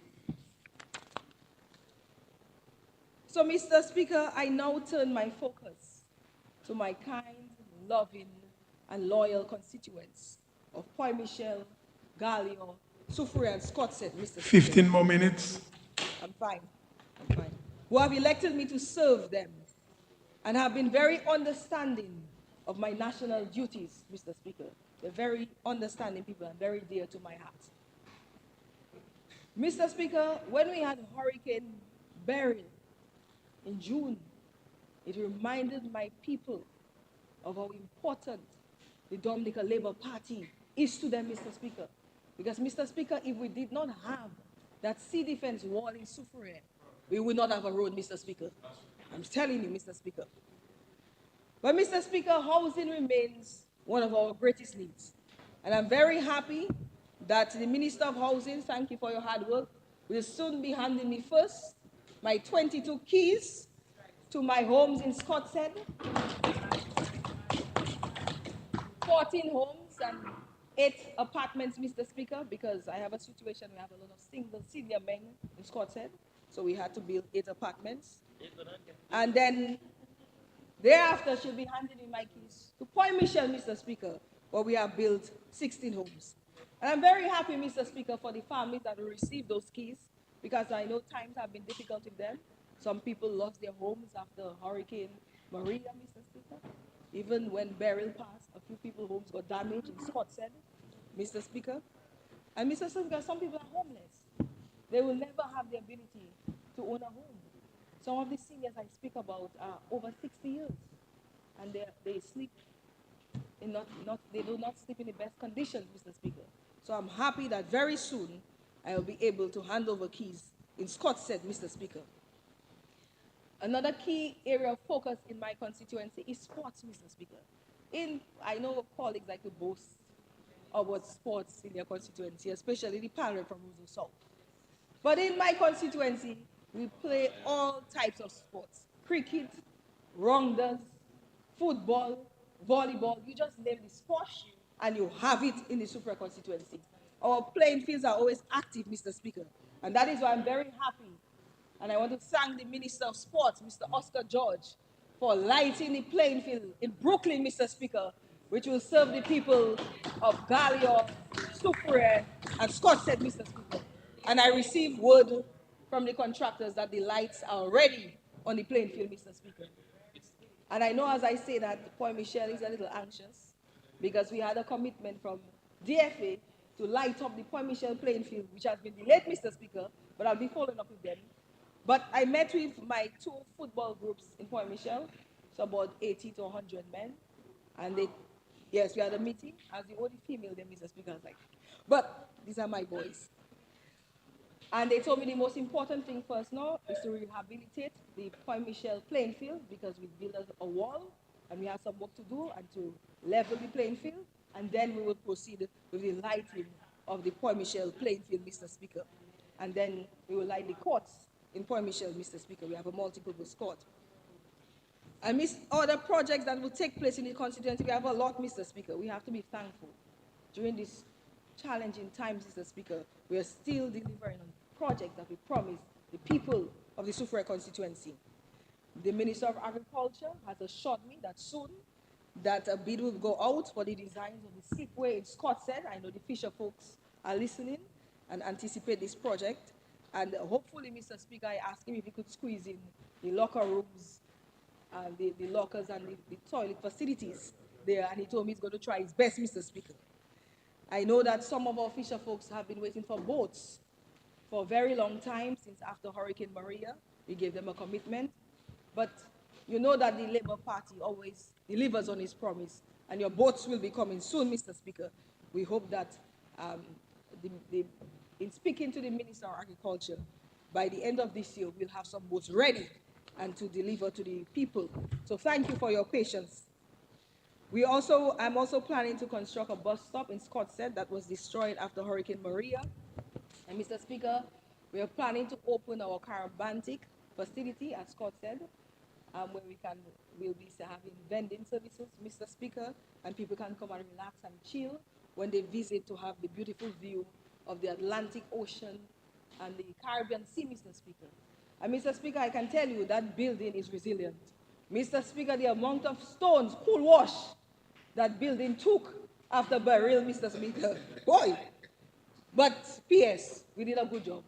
So, Mr. Speaker, I now turn my focus to my kind, loving, and loyal constituents of Point Michel, Gallion, Soufriere, and Scotset, Mr. Speaker. 15 more minutes. I'm fine. Who have elected me to serve them and have been very understanding of my national duties, Mr. Speaker. They're very understanding people and very dear to my heart. Mr. Speaker, when we had Hurricane Beryl in June, it reminded my people of how important the Dominica Labour Party is to them, Mr. Speaker. Because, Mr. Speaker, if we did not have that sea defense wall in Soufriere, we would not have a road, Mr. Speaker. I'm telling you, Mr. Speaker. But, Mr. Speaker, housing remains one of our greatest needs. And I'm very happy that the Minister of Housing, thank you for your hard work, will soon be handing me first my 22 keys to my homes in Scotset, 14 homes and 8 apartments, Mr. Speaker, because I have a situation where I have a lot of single senior men in Scotset, so we had to build 8 apartments. And then thereafter, she'll be handing me my keys to Point Michel, Mr. Speaker, where we have built 16 homes. And I'm very happy, Mr. Speaker, for the families that will receive those keys, because I know times have been difficult with them. Some people lost their homes after Hurricane Maria, Mr. Speaker. Even when Beryl passed, a few people's homes got damaged in Scotset, Mr. Speaker. And Mr. Speaker, some people are homeless. They will never have the ability to own a home. Some of the seniors I speak about are over 60 years, and they sleep in they do not sleep in the best conditions, Mr. Speaker. So I'm happy that very soon I will be able to hand over keys in Scotset, Mr. Speaker. Another key area of focus in my constituency is sports, Mr. Speaker. I know colleagues like to boast about sports in their constituency, especially the panel from Roseau South. But in my constituency, we play all types of sports: cricket, rounders, football, volleyball. You just name the sport and you have it in the Soufriere constituency. Our playing fields are always active, Mr. Speaker. And that is why I'm very happy. And I want to thank the Minister of Sports, Mr. Oscar George, for lighting the playing field in Brooklyn, Mr. Speaker, which will serve the people of Gallion, Soufriere, and Scotset, Mr. Speaker. And I received word from the contractors that the lights are ready on the playing field, Mr. Speaker. And I know as I say that, Point Michel is a little anxious because we had a commitment from DFA to light up the Point Michel playing field, which has been delayed, Mr. Speaker, but I'll be following up with them. But I met with my 2 football groups in Point Michel, so about 80 to 100 men. And they, yes, we had a meeting. As the only female, then Mr. Speaker was like, but these are my boys. And they told me the most important thing first now is to rehabilitate the Point Michel playing field because we built a wall and we have some work to do and to level the playing field. And then we will proceed with the lighting of the Point Michel playing field, Mr. Speaker. And then we will light the courts in Point Michel, Mr. Speaker. We have a multi-purpose court. And other projects that will take place in the constituency, we have a lot, Mr. Speaker. We have to be thankful. During these challenging times, Mr. Speaker, we are still delivering on projects that we promised the people of the Soufriere constituency. The Minister of Agriculture has assured me that soon that a bid will go out for the designs of the slipway in Scottshead. I know the Fisher folks are listening and anticipate this project. And hopefully, Mr. Speaker, I asked him if he could squeeze in the locker rooms, the lockers and the toilet facilities there, and he told me he's going to try his best, Mr. Speaker. I know that some of our fisher folks have been waiting for boats for a very long time, since after Hurricane Maria. We gave them a commitment. But you know that the Labour Party always delivers on its promise, and your boats will be coming soon, Mr. Speaker. We hope that in speaking to the Minister of Agriculture, by the end of this year, we'll have some boats ready and to deliver to the people. So thank you for your patience. I'm also planning to construct a bus stop in Scottshead that was destroyed after Hurricane Maria. And Mr. Speaker, we are planning to open our Carabantic facility at Scottshead, where we'll be having vending services, Mr. Speaker, and people can come and relax and chill when they visit to have the beautiful view of the Atlantic Ocean and the Caribbean Sea, Mr. Speaker. And Mr. Speaker, I can tell you that building is resilient. Mr. Speaker, the amount of stones, cool wash, that building took after burial, Mr. Speaker, boy. But P.S., we did a good job.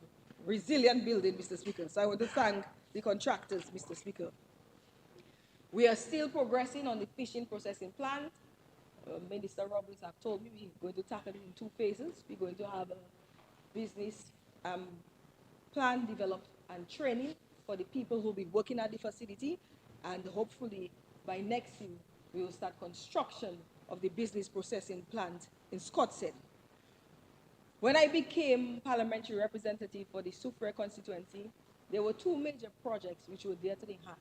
Resilient building, Mr. Speaker. So I want to thank the contractors, Mr. Speaker. We are still progressing on the fishing processing plant. Minister Roberts have told me we're going to tackle it in 2 phases. We're going to have a business plan developed and training for the people who will be working at the facility. And hopefully by next year, we will start construction of the business processing plant in Scottshead. When I became parliamentary representative for the Soufriere constituency, there were 2 major projects which were dear to the heart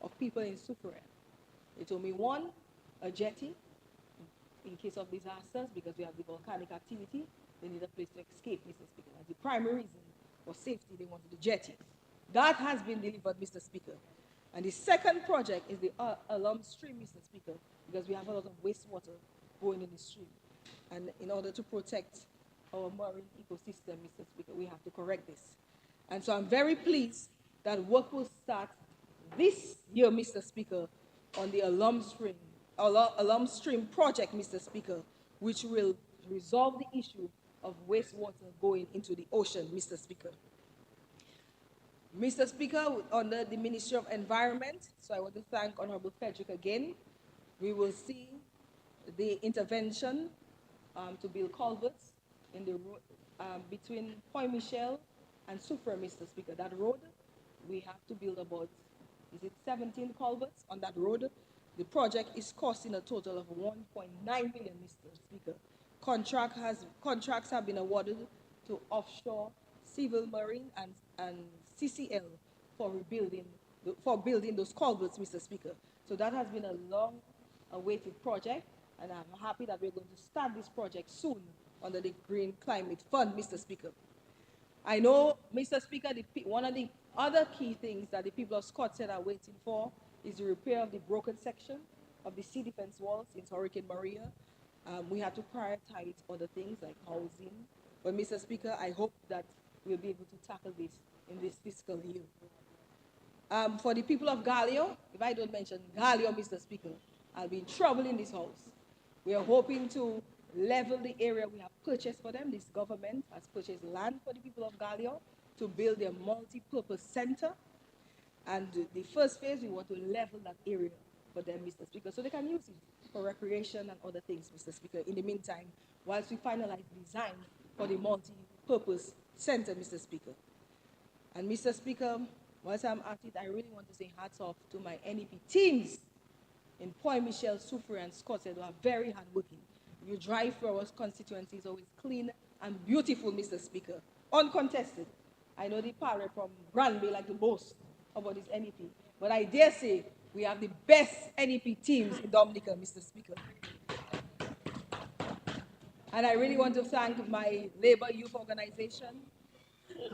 of people in Soufriere. They told me, one, a jetty in case of disasters, because we have the volcanic activity, they need a place to escape, Mr. Speaker. That's the primary reason for safety, they wanted the jetty. That has been delivered, Mr. Speaker. And the second project is the alum stream, Mr. Speaker, because we have a lot of wastewater going in the stream. And in order to protect our marine ecosystem, Mr. Speaker, we have to correct this. And so I'm very pleased that work will start this year, Mr. Speaker, on the alum stream project, Mr. Speaker, which will resolve the issue of wastewater going into the ocean, Mr. Speaker. Mr. Speaker, under the Ministry of Environment, so I want to thank Honorable Frederick again. We will see the intervention to build culverts in the road between Point Michel and Soufriere, Mr. Speaker. That road, we have to build about, 17 culverts on that road. The project is costing a total of 1.9 million, Mr. Speaker. Contracts have been awarded to offshore, civil marine, and CCL for building those culverts, Mr. Speaker. So that has been a long-awaited project, and I'm happy that we're going to start this project soon under the Green Climate Fund, Mr. Speaker. I know, Mr. Speaker, one of the other key things that the people of Scottshead are waiting for is the repair of the broken section of the sea defense wall since Hurricane Maria. We have to prioritize other things like housing. But, Mr. Speaker, I hope that we'll be able to tackle this in this fiscal year. For the people of Gallio, if I don't mention Gallio, Mr. Speaker, I'll be in trouble in this house. We are hoping to level the area we have purchased for them. This government has purchased land for the people of Gallio to build their multi-purpose center. And the first phase, we want to level that area for them, Mr. Speaker, so they can use it for recreation and other things, Mr. Speaker. In the meantime, whilst we finalize design for the multi-purpose center, Mr. Speaker. And Mr. Speaker, whilst I'm at it, I really want to say hats off to my NEP teams in Point Michel, Soufrière, and Scottsdale who are very hardworking. If you drive through our constituency, it's always clean and beautiful, Mr. Speaker. Uncontested. I know the party from Granby like the boast about this NEP, but I dare say we have the best NEP teams in Dominica, Mr. Speaker. And I really want to thank my labor youth organization,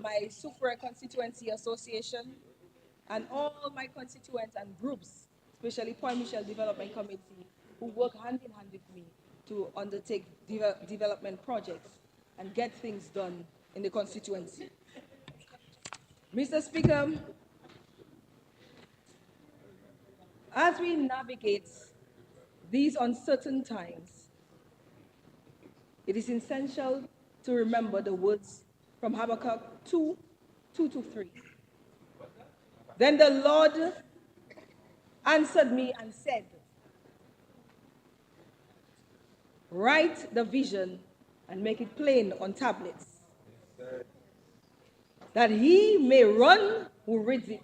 my Soufrière Constituency Association, and all my constituents and groups, especially Point Michel Development Committee, who work hand in hand with me to undertake development projects and get things done in the constituency. Mr. Speaker, as we navigate these uncertain times, it is essential to remember the words from Habakkuk 2:2-3. Then the Lord answered me and said, write the vision and make it plain on tablets, that he may run who reads it.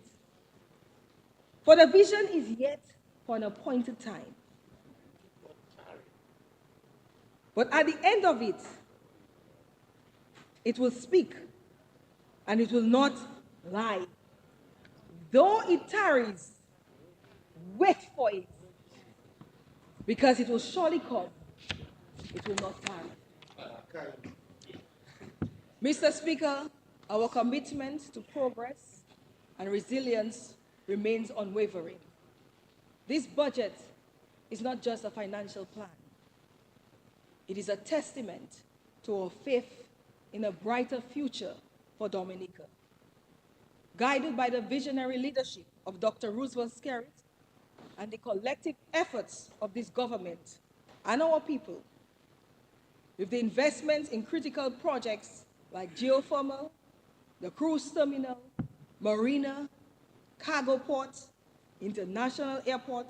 For the vision is yet for an appointed time. But at the end of it, it will speak, and it will not lie. Though it tarries, wait for it, because it will surely come. It will not tarry. Mr. Speaker, our commitment to progress and resilience remains unwavering. This budget is not just a financial plan. It is a testament to our faith in a brighter future for Dominica. Guided by the visionary leadership of Dr. Roosevelt Skerritt and the collective efforts of this government and our people, with the investments in critical projects like geothermal, the cruise terminal, marina, cargo port, international airport,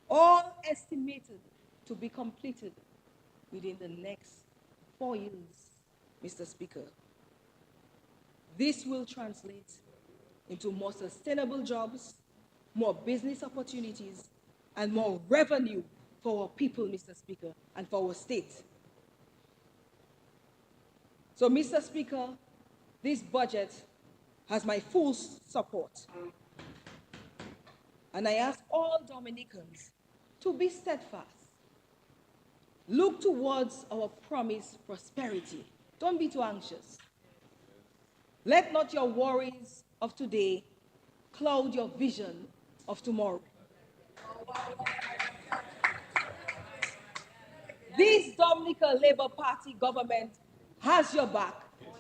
all estimated to be completed within the next 4 years, Mr. Speaker. This will translate into more sustainable jobs, more business opportunities, and more revenue for our people, Mr. Speaker, and for our state. So, Mr. Speaker, this budget has my full support. And I ask all Dominicans to be steadfast. Look towards our promised prosperity. Don't be too anxious. Let not your worries of today cloud your vision of tomorrow. This Dominica Labour Party government has your back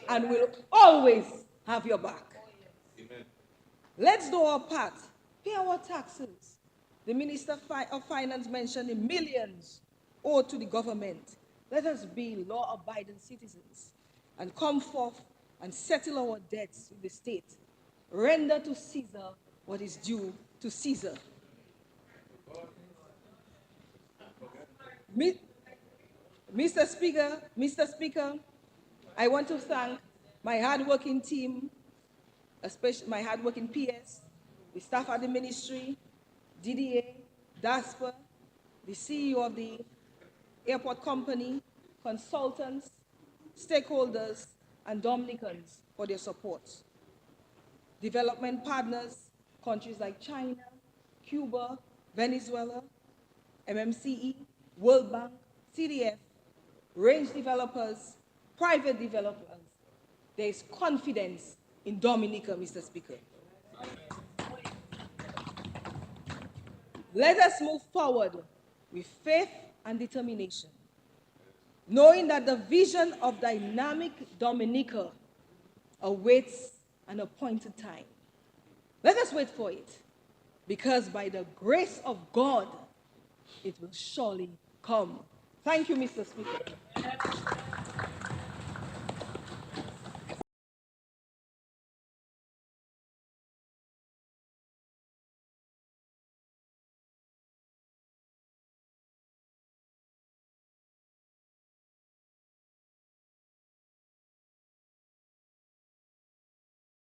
and will always have your back. Amen. Let's do our part. Pay our taxes. The Minister of Finance mentioned the millions owed to the government. Let us be law-abiding citizens and come forth and settle our debts with the state. Render to Caesar what is due to Caesar. Mr. Speaker, I want to thank my hardworking team, especially my hardworking PS, the staff at the ministry, DDA, DASPA, the CEO of the airport company, consultants, stakeholders, and Dominicans for their support. Development partners, countries like China, Cuba, Venezuela, MMCE, World Bank, CDF, range developers, private developers. There is confidence in Dominica, Mr. Speaker. Let us move forward with faith and determination, knowing that the vision of dynamic Dominica awaits an appointed time. Let us wait for it, because by the grace of God, it will surely come. Thank you, Mr. Speaker.